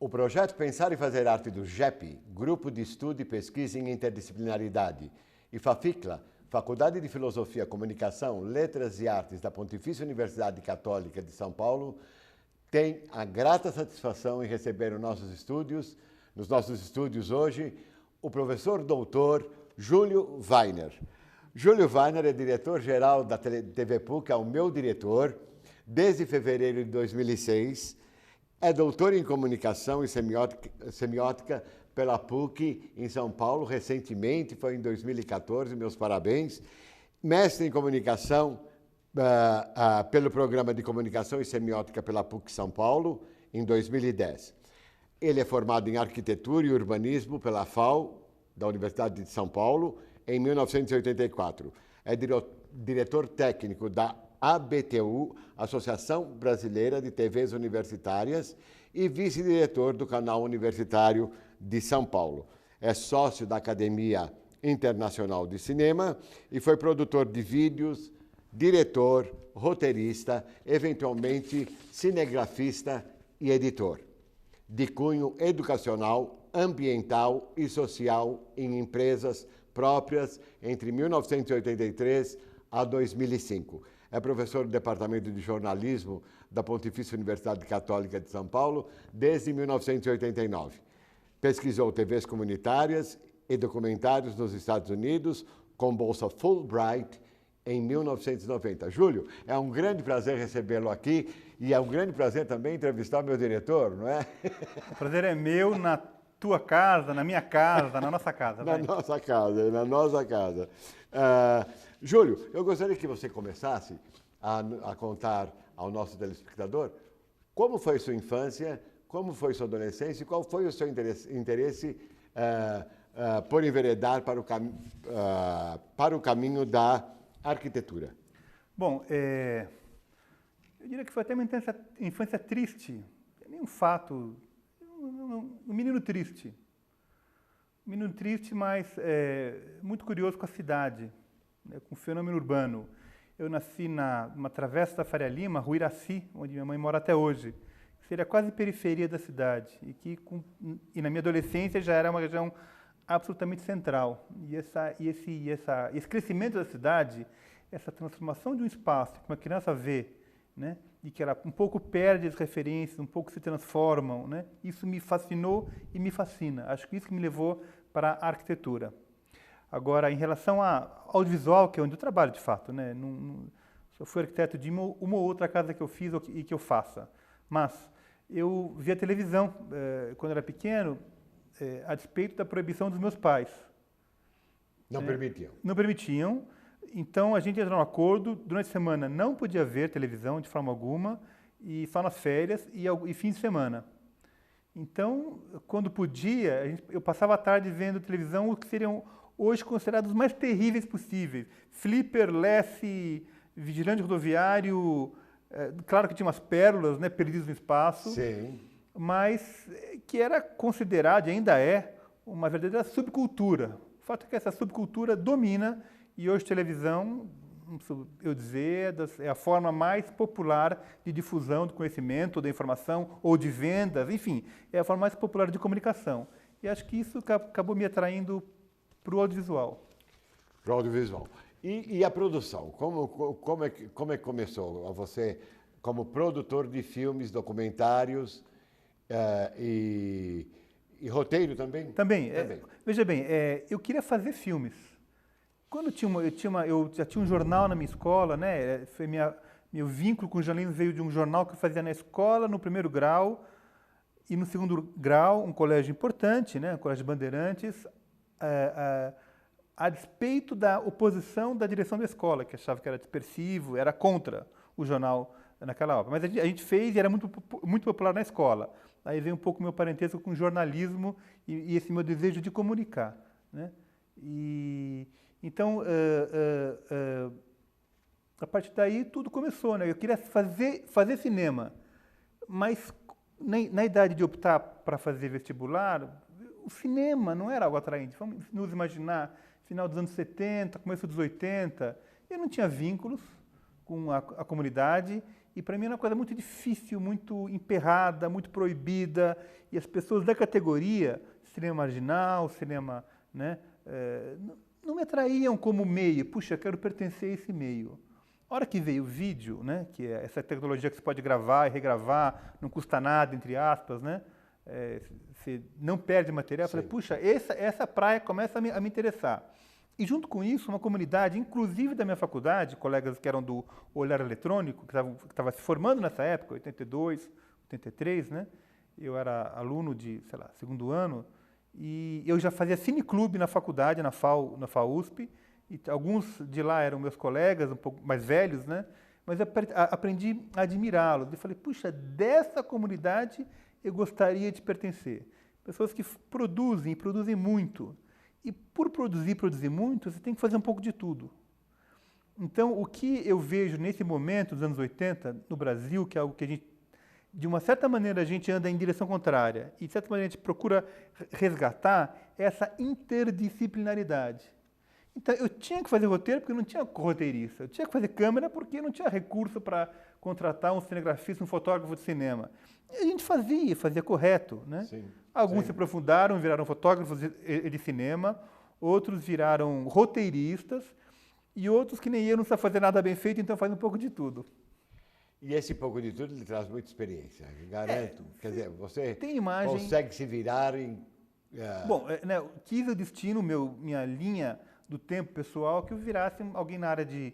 O projeto Pensar e Fazer Arte do GEP, Grupo de Estudo e Pesquisa em Interdisciplinaridade, e FAFICLA, Faculdade de Filosofia, Comunicação, Letras e Artes da Pontifícia Universidade Católica de São Paulo, tem a grata satisfação em receber nos nossos estúdios hoje, o professor doutor Júlio Weiner. Júlio Weiner é diretor-geral da TV PUC, é o meu diretor, desde fevereiro de 2006. É doutor em Comunicação e Semiótica pela PUC em São Paulo, recentemente, foi em 2014, meus parabéns. Mestre em Comunicação pelo Programa de Comunicação e Semiótica pela PUC São Paulo, em 2010. Ele é formado em Arquitetura e Urbanismo pela FAU, da Universidade de São Paulo, em 1984. É diretor técnico da ABTU, Associação Brasileira de TVs Universitárias, e vice-diretor do Canal Universitário de São Paulo. É sócio da Academia Internacional de Cinema e foi produtor de vídeos, diretor, roteirista, eventualmente cinegrafista e editor, de cunho educacional, ambiental e social em empresas próprias entre 1983 a 2005. É professor do Departamento de Jornalismo da Pontifícia Universidade Católica de São Paulo desde 1989. Pesquisou TVs comunitárias e documentários nos Estados Unidos com bolsa Fulbright em 1990. Júlio, é um grande prazer recebê-lo aqui e é um grande prazer também entrevistar o meu diretor, não é? O prazer é meu na tua casa, na minha casa, na nossa casa. Na nossa casa, na nossa casa. Júlio, eu gostaria que você começasse a contar ao nosso telespectador como foi sua infância, como foi sua adolescência e qual foi o seu interesse por enveredar para o caminho da arquitetura. Bom, eu diria que foi até uma infância triste, nenhum fato, um menino triste. Um menino triste, mas muito curioso com a cidade, né, com o fenômeno urbano. Eu nasci numa travessa da Faria Lima, Rua Iraci, onde minha mãe mora até hoje. Seria quase periferia da cidade. E na minha adolescência já era uma região absolutamente central. E esse crescimento da cidade, essa transformação de um espaço que uma criança vê, né, e que ela um pouco perde as referências, um pouco se transformam, né, isso me fascinou e me fascina. Acho que isso que me levou para a arquitetura. Agora, em relação ao audiovisual, que é onde eu trabalho de fato, né, eu fui arquiteto de uma ou outra casa que eu fiz e que eu faça. Mas eu via televisão quando era pequeno, a despeito da proibição dos meus pais. Não permitiam? Não permitiam. Então, a gente entrou num acordo, durante a semana não podia ver televisão de forma alguma, e só nas férias e fim de semana. Então, quando podia, eu passava a tarde vendo televisão, o que seriam hoje considerados os mais terríveis possíveis. Flipper, Lassie, Vigilante Rodoviário, claro que tinha umas pérolas, né, perdidas no espaço. Sim. Mas que era considerado, e ainda é, uma verdadeira subcultura. O fato é que essa subcultura domina, e hoje televisão, eu dizer, é a forma mais popular de difusão do conhecimento, da informação, ou de vendas, enfim, é a forma mais popular de comunicação. E acho que isso acabou me atraindo para o audiovisual. Para o audiovisual. E a produção? Como é que começou? Você, como produtor de filmes, documentários e roteiro também? Também. Veja bem, eu queria fazer filmes. Quando eu já tinha um jornal na minha escola, né? Meu vínculo com o jornalismo veio de um jornal que eu fazia na escola, no primeiro grau, e no segundo grau, um colégio importante, né? Um colégio de Bandeirantes, a despeito da oposição da direção da escola, que achava que era dispersivo, era contra o jornal naquela obra. Mas a gente fez e era muito, muito popular na escola. Aí veio um pouco o meu parentesco com o jornalismo e esse meu desejo de comunicar, né? Então, a partir daí tudo começou, né? Eu queria fazer cinema, mas na idade de optar para fazer vestibular, o cinema não era algo atraente. Vamos nos imaginar, final dos anos 70, começo dos 80, eu não tinha vínculos com a comunidade E para mim era uma coisa muito difícil, muito emperrada, muito proibida. E as pessoas da categoria, cinema marginal, cinema, né, não me atraíam como meio. Puxa, eu quero pertencer a esse meio. A hora que veio o vídeo, né, que é essa tecnologia que você pode gravar e regravar, não custa nada, entre aspas, né, você não perde material, eu falei, puxa, essa praia começa a me interessar. E junto com isso, uma comunidade, inclusive da minha faculdade, colegas que eram do Olhar Eletrônico, que estava se formando nessa época, 82, 83, né, eu era aluno de, sei lá, segundo ano, e eu já fazia cineclube na faculdade, na FAUSP, e alguns de lá eram meus colegas, um pouco mais velhos, né? Mas eu aprendi a admirá-los. E falei, puxa, dessa comunidade eu gostaria de pertencer. Pessoas que produzem muito. E por produzir muito, você tem que fazer um pouco de tudo. Então, o que eu vejo nesse momento, dos anos 80, no Brasil, que é algo que a gente, de uma certa maneira, a gente anda em direção contrária, e de certa maneira a gente procura resgatar, é essa interdisciplinaridade. Então, eu tinha que fazer roteiro porque eu não tinha roteirista. Eu tinha que fazer câmera porque eu não tinha recurso para contratar um cinegrafista, um fotógrafo de cinema. E a gente fazia correto, né? Sim, alguns se aprofundaram, viraram fotógrafos de cinema, outros viraram roteiristas, e outros que nem eu não sabem fazer nada bem feito, então fazem um pouco de tudo. E esse pouco de tudo lhe traz muita experiência, eu garanto. Quer dizer, você tem imagem, consegue se virar em... Bom, né, quis o destino, minha linha do tempo pessoal, que eu virasse alguém na área de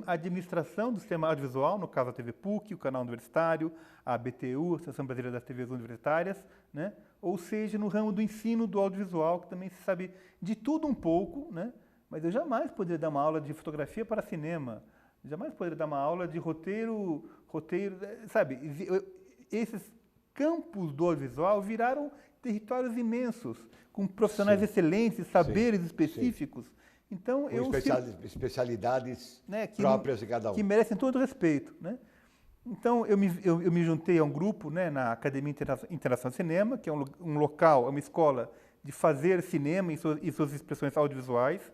administração do sistema audiovisual, no caso a TV PUC, o canal universitário, a BTU, a Associação Brasileira das TVs Universitárias, né? Ou seja, no ramo do ensino do audiovisual, que também se sabe de tudo um pouco, né? Mas eu jamais poderia dar uma aula de fotografia para cinema, jamais poderia dar uma aula de roteiro, sabe? Esses campos do audiovisual viraram territórios imensos, com profissionais excelentes, saberes específicos. Então, especialidades, né, próprias de cada um. Que merecem todo respeito, né? Então, eu me juntei a um grupo, né, na Academia Internacional de Cinema, que é um local, é uma escola de fazer cinema e suas expressões audiovisuais.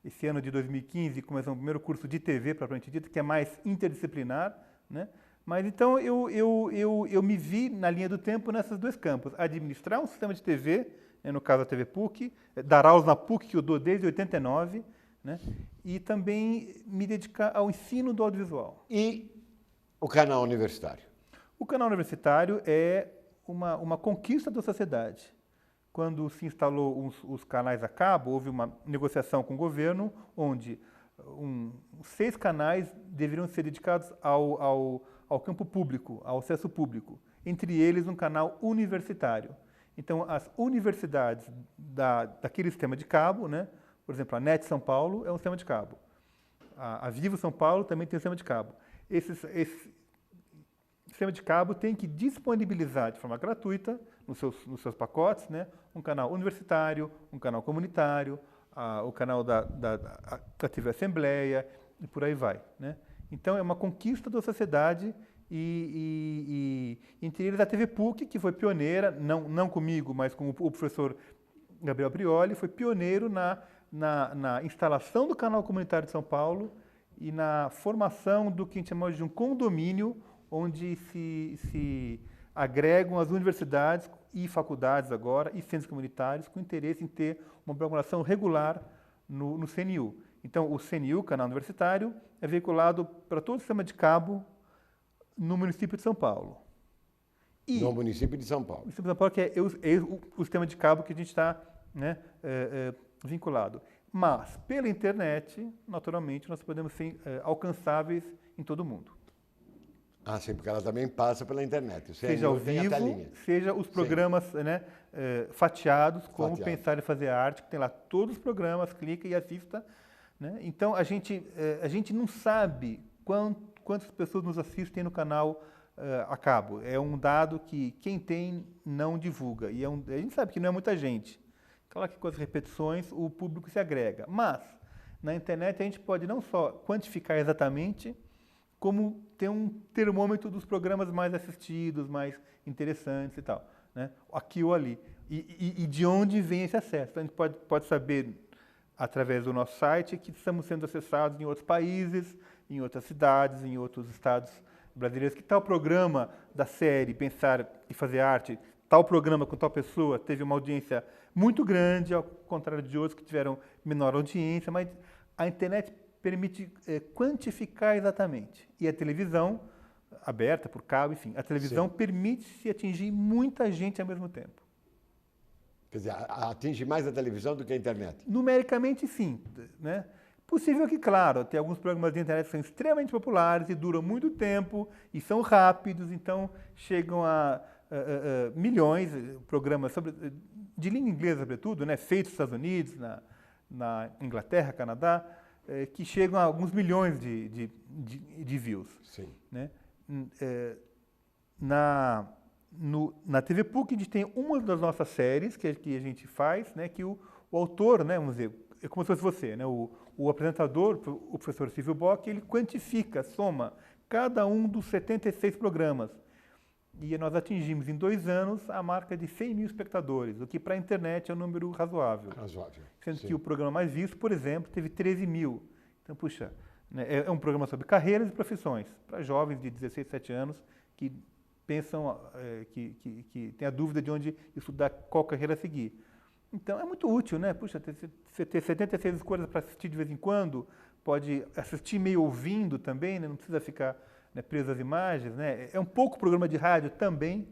Esse ano de 2015 começou o primeiro curso de TV, propriamente dito, que é mais interdisciplinar, né? Mas então eu me vi na linha do tempo nesses dois campos: administrar um sistema de TV, né, no caso a TV PUC, dar aulas na PUC, que eu dou desde 89, né, e também me dedicar ao ensino do audiovisual. E o canal universitário? O canal universitário é uma conquista da sociedade. Quando se instalou os canais a cabo, houve uma negociação com o governo, onde 6 canais deveriam ser dedicados ao campo público, ao acesso público, entre eles um canal universitário. Então, as universidades daquele sistema de cabo, né, por exemplo, a NET São Paulo é um sistema de cabo, a Vivo São Paulo também tem um sistema de cabo. Esse sistema de cabo tem que disponibilizar de forma gratuita, nos seus pacotes, né, um canal universitário, um canal comunitário, o canal da TV Assembleia, e por aí vai, né? Então, é uma conquista da sociedade, e entre eles a TV PUC, que foi pioneira, não comigo, mas com o professor Gabriel Brioli, foi pioneiro na instalação do canal comunitário de São Paulo e na formação do que a gente chama de um condomínio, onde se agregam as universidades e faculdades agora, e centros comunitários, com interesse em ter uma programação regular no CNU. Então, o CNU, Canal Universitário, é veiculado para todo o sistema de cabo no município de São Paulo. No município de São Paulo. O município de São Paulo, que é o sistema de cabo que a gente está, né, vinculado. Mas, pela internet, naturalmente, nós podemos ser alcançáveis em todo o mundo. Ah, sim, porque ela também passa pela internet. Seja ao vivo, seja os programas, né, fatiados, como Pensar em Fazer Arte, que tem lá todos os programas, clica e assista, né? Então, a gente não sabe quantas pessoas nos assistem no canal a cabo. É um dado que quem tem não divulga. E a gente sabe que não é muita gente. Claro que com as repetições o público se agrega. Mas, na internet, a gente pode não só quantificar exatamente, como ter um termômetro dos programas mais assistidos, mais interessantes e tal, né? Aqui ou ali. E de onde vem esse acesso? Então, a gente pode saber, através do nosso site, que estamos sendo acessados em outros países, em outras cidades, em outros estados brasileiros, que tal programa da série Pensar e Fazer Arte, tal programa com tal pessoa teve uma audiência muito grande, ao contrário de outros que tiveram menor audiência, mas a internet permite quantificar exatamente. E a televisão, aberta por cabo, enfim, a televisão permite-se atingir muita gente ao mesmo tempo. Quer dizer, atinge mais a televisão do que a internet? Numericamente, sim. Né? Possível que, claro, tem alguns programas de internet que são extremamente populares e duram muito tempo e são rápidos, então chegam a milhões de programas de língua inglesa, sobretudo, né? Feitos nos Estados Unidos, na Inglaterra, Canadá, que chegam a alguns milhões de views. Sim. Né? Na TV PUC, a gente tem uma das nossas séries que a gente faz, né, que o autor, né, vamos dizer, é como se fosse você, né, o apresentador, o professor Silvio Bock, ele quantifica, soma cada um dos 76 programas. E nós atingimos em 2 anos a marca de 100 mil espectadores, o que para a internet é um número razoável. Razoável. Sendo que o programa mais visto, por exemplo, teve 13 mil. Então, puxa, né, é um programa sobre carreiras e profissões, para jovens de 16, 17 anos que pensam, que tem a dúvida de onde estudar, qual carreira seguir. Então, é muito útil, né? Puxa, você ter 76 escolhas para assistir de vez em quando, pode assistir meio ouvindo também, né? Não precisa ficar, né, preso às imagens, né? É um pouco programa de rádio também,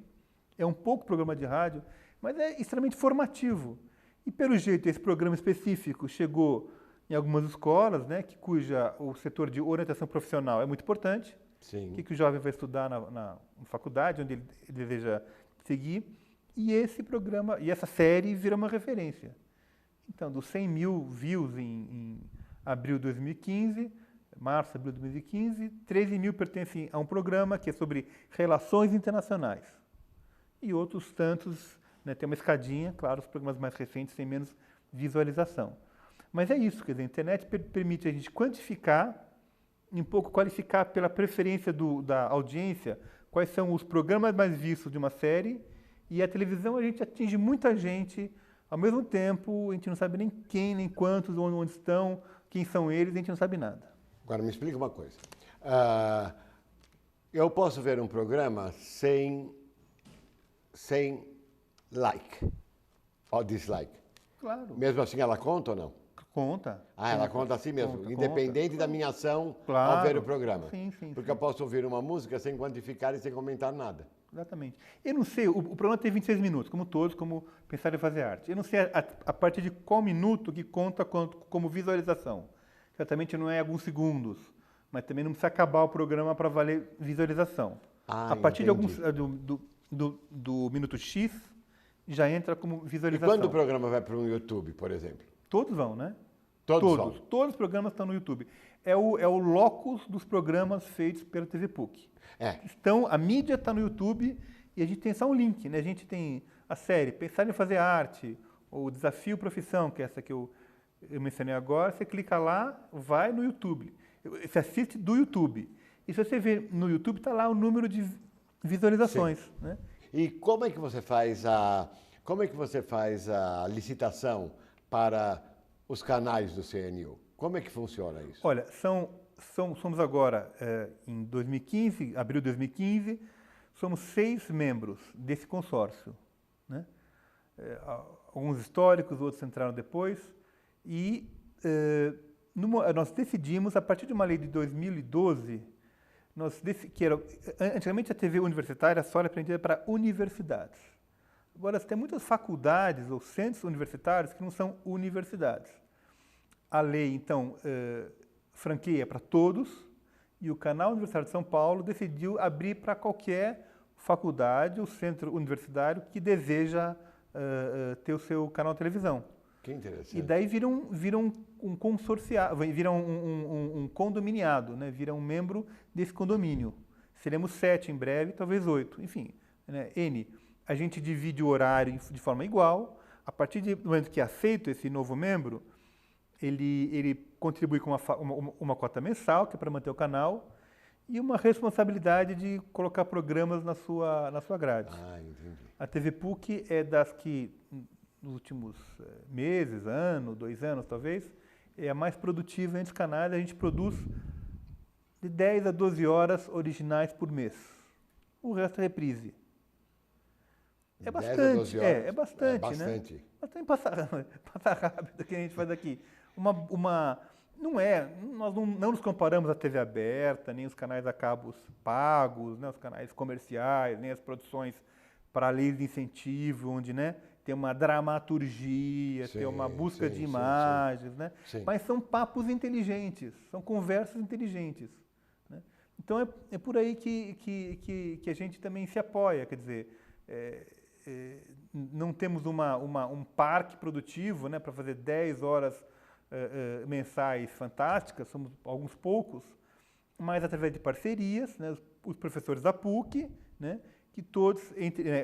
mas é extremamente formativo. E, pelo jeito, esse programa específico chegou em algumas escolas, né, cuja o setor de orientação profissional é muito importante. Sim. O que o jovem vai estudar na faculdade, onde ele deseja seguir. E esse programa, e essa série vira uma referência. Então, dos 100 mil views em abril de 2015, março, abril de 2015, 13 mil pertencem a um programa que é sobre relações internacionais. E outros tantos, né, tem uma escadinha, claro, os programas mais recentes têm menos visualização. Mas é isso, quer dizer, a internet permite a gente quantificar, um pouco qualificar pela preferência da audiência, quais são os programas mais vistos de uma série, e a televisão a gente atinge muita gente, ao mesmo tempo a gente não sabe nem quem, nem quantos, onde estão, quem são eles, a gente não sabe nada. Agora, me explica uma coisa. Eu posso ver um programa sem like ou dislike? Claro. Mesmo assim ela conta ou não? Conta. Ela conta assim mesmo, Conta, independente da minha ação claro. ao ver o programa. Sim. Porque eu posso ouvir uma música sem quantificar e sem comentar nada. Exatamente. Eu não sei, o programa tem 26 minutos, como todos, como Pensar e Fazer Arte. Eu não sei a partir de qual minuto que conta como visualização. Certamente não é alguns segundos, mas também não precisa acabar o programa para valer visualização. A partir de alguns do minuto X, já entra como visualização. E quando o programa vai para um YouTube, por exemplo? Todos vão, né? Todos. Todos os programas estão no YouTube. É o locus dos programas feitos pela TV PUC. A mídia está no YouTube e a gente tem só um link, né? A gente tem a série Pensar em Fazer Arte, ou Desafio Profissão, que é essa que eu mencionei agora. Você clica lá, vai no YouTube. Você assiste do YouTube. E se você ver no YouTube, está lá o número de visualizações. Né? E como é que você faz a licitação para os canais do CNU? Como é que funciona isso? Olha, somos agora, em 2015, abril de 2015, somos 6 membros desse consórcio. Né? Alguns históricos, outros entraram depois. E nós decidimos, a partir de uma lei de 2012, antigamente a TV universitária só era prendida para universidades. Agora, tem muitas faculdades ou centros universitários que não são universidades. A lei, então, franqueia para todos, e o Canal Universitário de São Paulo decidiu abrir para qualquer faculdade ou centro universitário que deseja ter o seu canal de televisão. Que interessante. E daí viram um consorciado, viram um condominiado, né? Vira um membro desse condomínio. Seremos 7 em breve, talvez 8, enfim, né? A gente divide o horário de forma igual. A partir do momento que é aceito esse novo membro, ele contribui com uma cota mensal, que é para manter o canal, e uma responsabilidade de colocar programas na sua grade. Entendi. A TV PUC é das que, nos últimos meses, ano, 2 anos talvez, é a mais produtiva entre os canais. A gente produz de 10 a 12 horas originais por mês. O resto é reprise. É 10 a bastante, 12 horas. é bastante, É bastante. né? Mas também passa rápido que a gente faz aqui. Nós não nos comparamos à TV aberta, nem os canais a cabos pagos, né, os canais comerciais, nem as produções para leis de incentivo, onde, né, tem uma dramaturgia, tem uma busca de imagens, né? Sim. Mas são papos inteligentes, são conversas inteligentes, né? Então é por aí que a gente também se apoia, quer dizer, não temos um parque produtivo, né, para fazer 10 horas mensais fantásticas, somos alguns poucos, mas através de parcerias, né, os professores da PUC, né, que todos,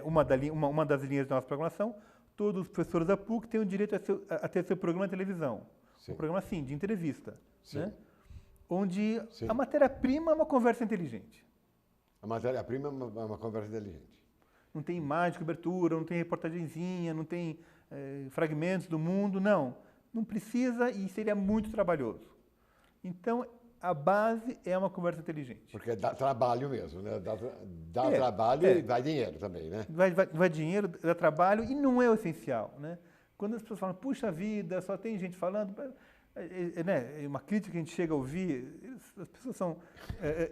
uma das linhas da nossa programação, todos os professores da PUC têm o direito a ter seu programa de televisão. Sim. Um programa, assim, de entrevista, Sim. né, onde Sim. a matéria-prima é uma conversa inteligente. A matéria-prima é uma conversa inteligente. Não tem imagem de cobertura, não tem reportagenzinha, não tem fragmentos do mundo, não. Não precisa e seria muito trabalhoso. Então, a base é uma conversa inteligente. Porque dá trabalho mesmo, né? Dá trabalho e vai dinheiro também, né? Vai dinheiro, dá trabalho e não é o essencial, né? Quando as pessoas falam, puxa vida, só tem gente falando, né? Uma crítica que a gente chega a ouvir, as pessoas são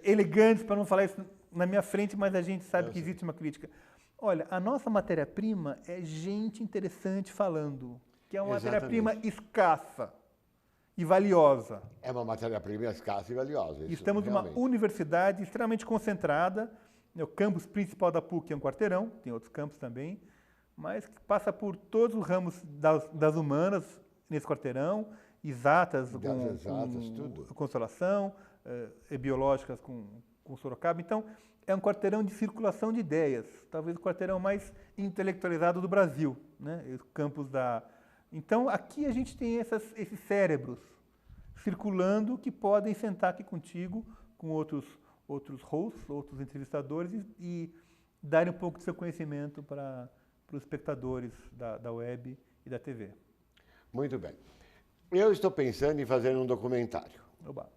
elegantes para não falar isso na minha frente, mas a gente sabe que existe uma crítica. Olha, a nossa matéria-prima é gente interessante falando, que é uma matéria-prima escassa e valiosa. É uma matéria-prima escassa e valiosa. Isso, estamos numa universidade extremamente concentrada. O campus principal da PUC é um quarteirão, tem outros campos também, mas que passa por todos os ramos das humanas nesse quarteirão, exatas com Consolação, biológicas com Sorocaba. Então, é um quarteirão de circulação de ideias, talvez o quarteirão mais intelectualizado do Brasil, né? O campus da... Então, aqui a gente tem esses cérebros circulando que podem sentar aqui contigo, com outros hosts, outros entrevistadores e darem um pouco de seu conhecimento para os espectadores da web e da TV. Muito bem. Eu estou pensando em fazer um documentário. Oba.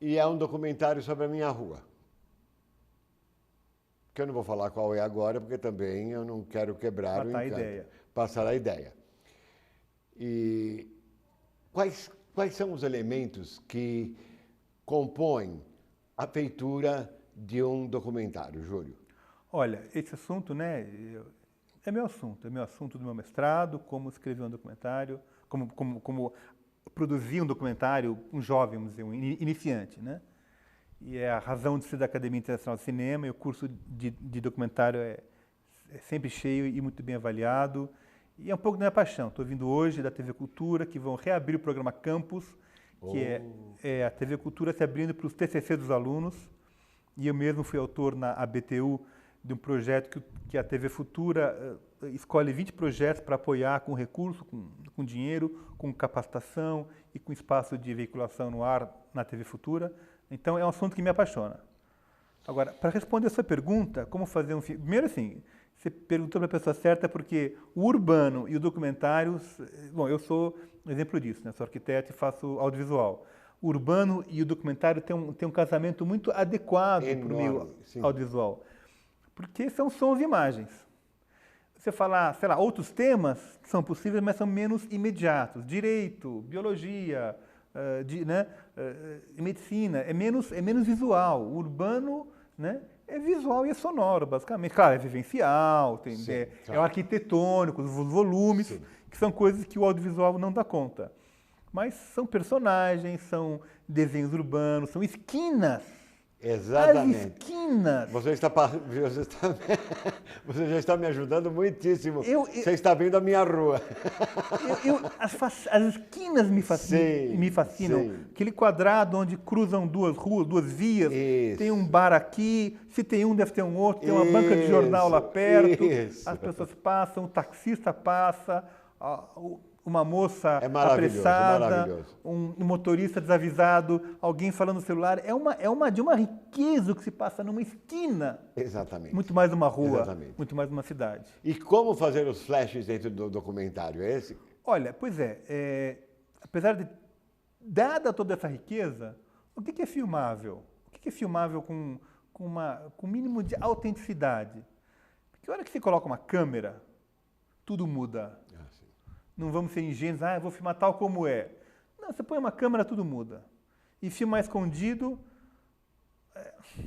E é um documentário sobre a minha rua. Que eu não vou falar qual é agora, porque também eu não quero quebrar o encanto. Passar a ideia. E quais são os elementos que compõem a feitura de um documentário, Júlio? Olha, esse assunto, né, é meu assunto do meu mestrado, como escrever um documentário, como produzir um documentário, um jovem, vamos dizer, um iniciante, né? E é a razão de ser da Academia Internacional de Cinema, e o curso de documentário é sempre cheio e muito bem avaliado. E é um pouco da minha paixão. Estou vindo hoje da TV Cultura, que vão reabrir o programa Campus, que é a TV Cultura se abrindo para os TCC dos alunos. E eu mesmo fui autor na ABTU de um projeto que a TV Futura escolhe 20 projetos para apoiar com recurso, com dinheiro, com capacitação e com espaço de veiculação no ar na TV Futura. Então, é um assunto que me apaixona. Agora, para responder a sua pergunta, como fazer um filme... Primeiro, assim, você perguntou para a pessoa certa, porque o urbano e o documentário... Bom, eu sou um exemplo disso, né? Sou arquiteto e faço audiovisual. O urbano e o documentário têm um casamento muito adequado para o meio audiovisual. Porque são sons e imagens. Você falar, sei lá, outros temas são possíveis, mas são menos imediatos. Direito, biologia... medicina, é menos visual. O urbano, né, é visual e é sonoro, basicamente. Claro, é vivencial, é arquitetônico, os volumes, que são coisas que o audiovisual não dá conta. Mas são personagens, são desenhos urbanos, são esquinas. Exatamente. As esquinas. Você já está me ajudando muitíssimo. Você está vendo a minha rua. As esquinas me fascinam. Sim. Aquele quadrado onde cruzam duas ruas, duas vias. Isso. Tem um bar aqui, se tem um, deve ter um outro. Tem uma banca de jornal lá perto. As pessoas passam, o taxista passa, uma moça apressada, um motorista desavisado, alguém falando no celular. É de uma riqueza que se passa numa esquina. Exatamente. Muito mais numa rua, Exatamente. muito mais numa cidade. E como fazer os flashes dentro do documentário? É esse? Olha, pois apesar de, dada toda essa riqueza, O que é filmável? O que é filmável com um mínimo de autenticidade? Porque a hora que você coloca uma câmera, tudo muda. Não vamos ser ingênuos, eu vou filmar tal como é. Não, você põe uma câmera, tudo muda. E filmar escondido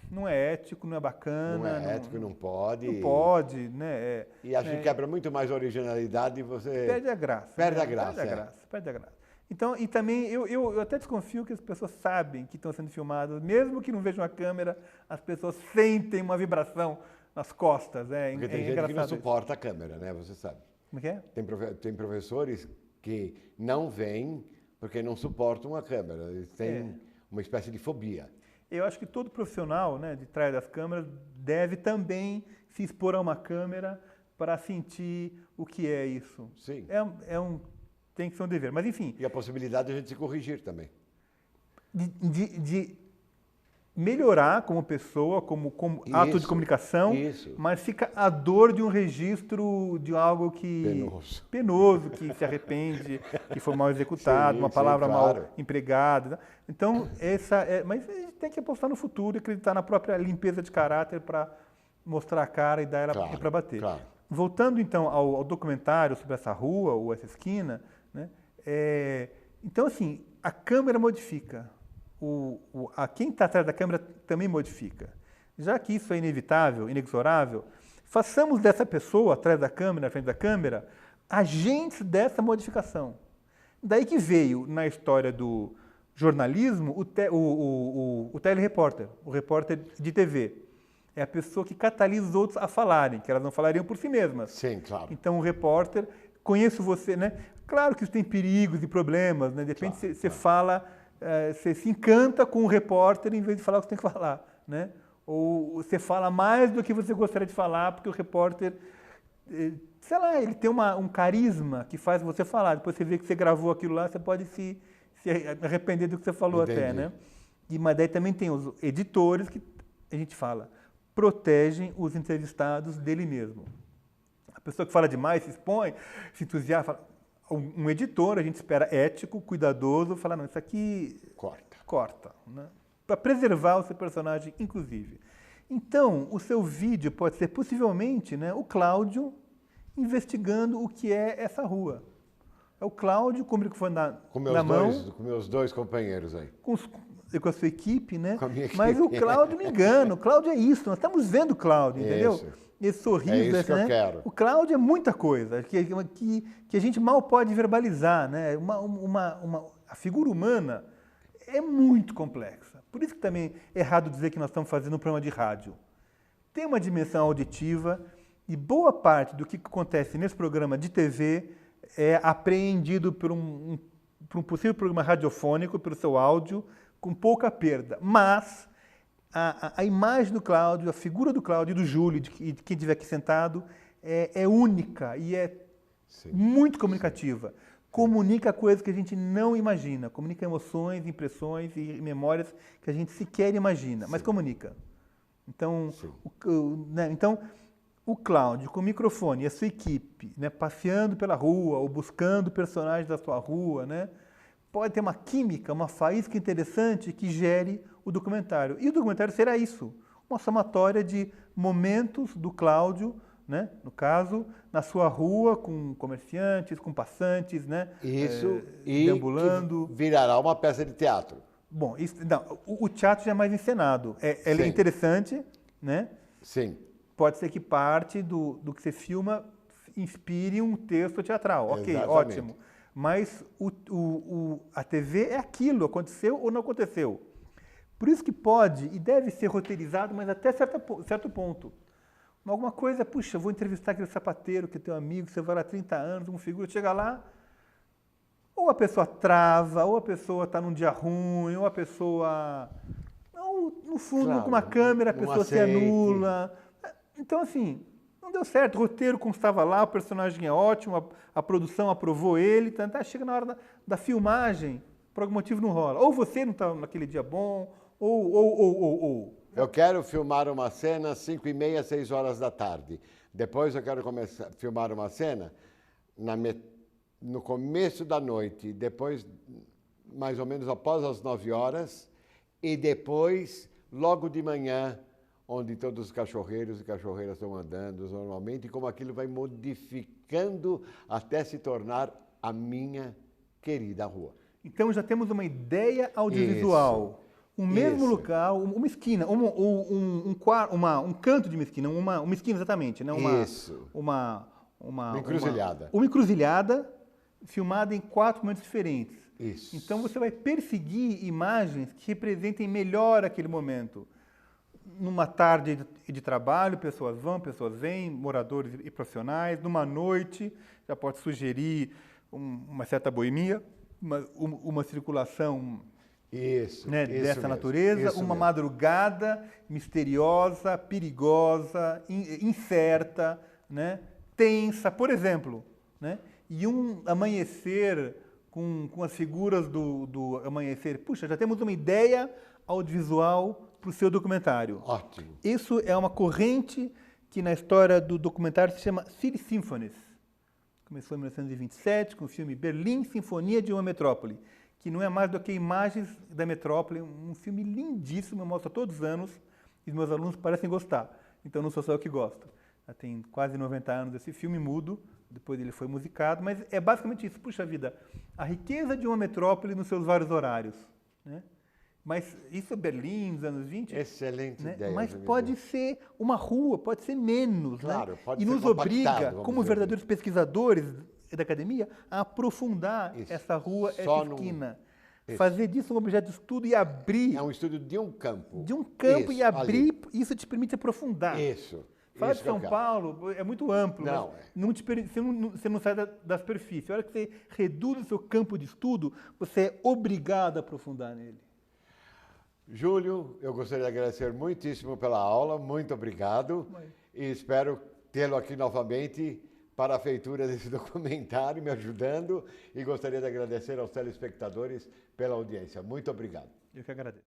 não é ético, não é bacana. Não é ético, não pode. Não pode, né? E acho que quebra muito mais a originalidade e você... Perde a graça. Perde a graça. Perde a graça. Então, e também, eu até desconfio que as pessoas sabem que estão sendo filmadas, mesmo que não vejam a câmera, as pessoas sentem uma vibração nas costas. Porque tem gente que não suporta a câmera, né? Você sabe. Como é que é? Tem professores que não vêm porque não suportam a câmera. Eles têm uma espécie de fobia. Eu acho que todo profissional, né, de trás das câmeras deve também se expor a uma câmera para sentir o que é isso. Sim. Tem que ser um dever. Mas, enfim... E a possibilidade de a gente se corrigir também. De melhorar como pessoa, como ato de comunicação, mas fica a dor de um registro de algo que... Penoso, que se arrepende, que foi mal executado, uma palavra mal empregada. Então, mas a gente tem que apostar no futuro e acreditar na própria limpeza de caráter para mostrar a cara e dar ela para bater. Claro. Voltando, então, ao documentário sobre essa rua ou essa esquina, né? Então, assim, a câmera modifica. Quem está atrás da câmera também modifica. Já que isso é inevitável, inexorável, façamos dessa pessoa atrás da câmera, na frente da câmera, agentes dessa modificação. Daí que veio, na história do jornalismo, o telerepórter, o repórter de TV. É a pessoa que catalisa os outros a falarem, que elas não falariam por si mesmas. Sim, claro. Então, o repórter, conheço você, né? Claro que isso tem perigos e problemas, né? De repente você fala... Você se encanta com o repórter em vez de falar o que você tem que falar, né? Ou você fala mais do que você gostaria de falar, porque o repórter, sei lá, ele tem um carisma que faz você falar. Depois você vê que você gravou aquilo lá, você pode se arrepender do que você falou. Entendi. Até, né? Mas daí também tem os editores que, a gente fala, protegem os entrevistados dele mesmo. A pessoa que fala demais, se expõe, se entusiasma, fala... Um editor, a gente espera ético, cuidadoso, falar, não, isso aqui... Corta. Né? Para preservar o seu personagem, inclusive. Então, o seu vídeo pode ser, possivelmente, né, o Cláudio investigando o que é essa rua. É o Cláudio com o microfone na mão. Com meus dois companheiros aí. Com a sua equipe, né? Com a minha equipe. Mas o Cláudio não engana. O Cláudio é isso. Nós estamos vendo o Cláudio, entendeu? Esse sorriso, é isso que eu quero. O Cláudio é muita coisa que a gente mal pode verbalizar, né? A figura humana é muito complexa. Por isso que também é errado dizer que nós estamos fazendo um programa de rádio. Tem uma dimensão auditiva e boa parte do que acontece nesse programa de TV é apreendido por um possível programa radiofônico, pelo seu áudio, com pouca perda. Mas a imagem do Cláudio, a figura do Cláudio e do Júlio, de quem estiver aqui sentado, é única e é muito comunicativa. Sim. Comunica coisas que a gente não imagina. Comunica emoções, impressões e memórias que a gente sequer imagina, mas comunica. Então, o Cláudio, com o microfone e a sua equipe, né, passeando pela rua ou buscando personagens da sua rua, né, pode ter uma química, uma faísca interessante que gere o documentário. E o documentário será isso, uma somatória de momentos do Cláudio, né, no caso, na sua rua, com comerciantes, com passantes, né, deambulando. Que virará uma peça de teatro. Bom, o teatro já é mais encenado. É interessante, né? Sim. Pode ser que parte do que você filma inspire um texto teatral. Ok, exatamente. Ótimo. Mas a TV é aquilo, aconteceu ou não aconteceu. Por isso que pode e deve ser roteirizado, mas até certo ponto. Alguma coisa, puxa, vou entrevistar aquele sapateiro que é teu amigo, você vai lá há 30 anos, uma figura, chega lá, ou a pessoa trava, ou a pessoa está num dia ruim, ou a pessoa... Ou, no fundo, com uma câmera, a pessoa se anula. Então, assim, não deu certo. O roteiro constava lá, o personagem é ótimo, a produção aprovou ele, chega na hora da filmagem, por algum motivo não rola. Ou você não está naquele dia bom, ou. Eu quero filmar uma cena às 5h30, 6 horas da tarde. Depois eu quero começar a filmar uma cena no começo da noite, depois, mais ou menos após as 9 horas, e depois, logo de manhã, onde todos os cachorreiros e cachorreiras estão andando normalmente, e como aquilo vai modificando até se tornar a minha querida rua. Então já temos uma ideia audiovisual. O mesmo Isso. local, uma esquina, um canto de uma esquina, uma esquina exatamente, né? Isso. Uma encruzilhada. Uma encruzilhada filmada em 4 momentos diferentes. Isso. Então você vai perseguir imagens que representem melhor aquele momento. Numa tarde de trabalho, pessoas vão, pessoas vêm, moradores e profissionais. Numa noite, já pode sugerir uma certa boemia, uma circulação Isso, né, isso dessa mesmo, natureza, isso uma mesmo. madrugada misteriosa, perigosa, incerta, né, tensa, por exemplo, né, e um amanhecer com as figuras do amanhecer. Puxa, já temos uma ideia audiovisual para o seu documentário. Ótimo. Isso é uma corrente que na história do documentário se chama City Symphonies. Começou em 1927 com o filme Berlim, Sinfonia de uma Metrópole, que não é mais do que imagens da metrópole, um filme lindíssimo, eu mostro todos os anos, e os meus alunos parecem gostar, então não sou só eu que gosto. Já tem quase 90 anos esse filme mudo, depois ele foi musicado, mas é basicamente isso, puxa vida, a riqueza de uma metrópole nos seus vários horários, né? Mas isso é Berlim, nos anos 20. Excelente né? ideia. Mas Jamil. pode ser uma rua, pode ser menos. Claro, né? pode e ser nos compactado, obriga, vamos como dizer verdadeiros pesquisadores da academia, a aprofundar Isso. essa rua, Só essa num- esquina. Isso. Fazer disso um objeto de estudo e abrir É um estudo de um campo. e Isso, abrir, isso te permite aprofundar. ali. Isso. Falar isso de que eu São quero. Paulo é muito amplo. Não, mas você não sai da superfície. A hora que você reduz o seu campo de estudo, você é obrigado a aprofundar nele. Júlio, eu gostaria de agradecer muitíssimo pela aula, muito obrigado. E espero tê-lo aqui novamente para a feitura desse documentário, me ajudando. E gostaria de agradecer aos telespectadores pela audiência. Muito obrigado. Eu que agradeço.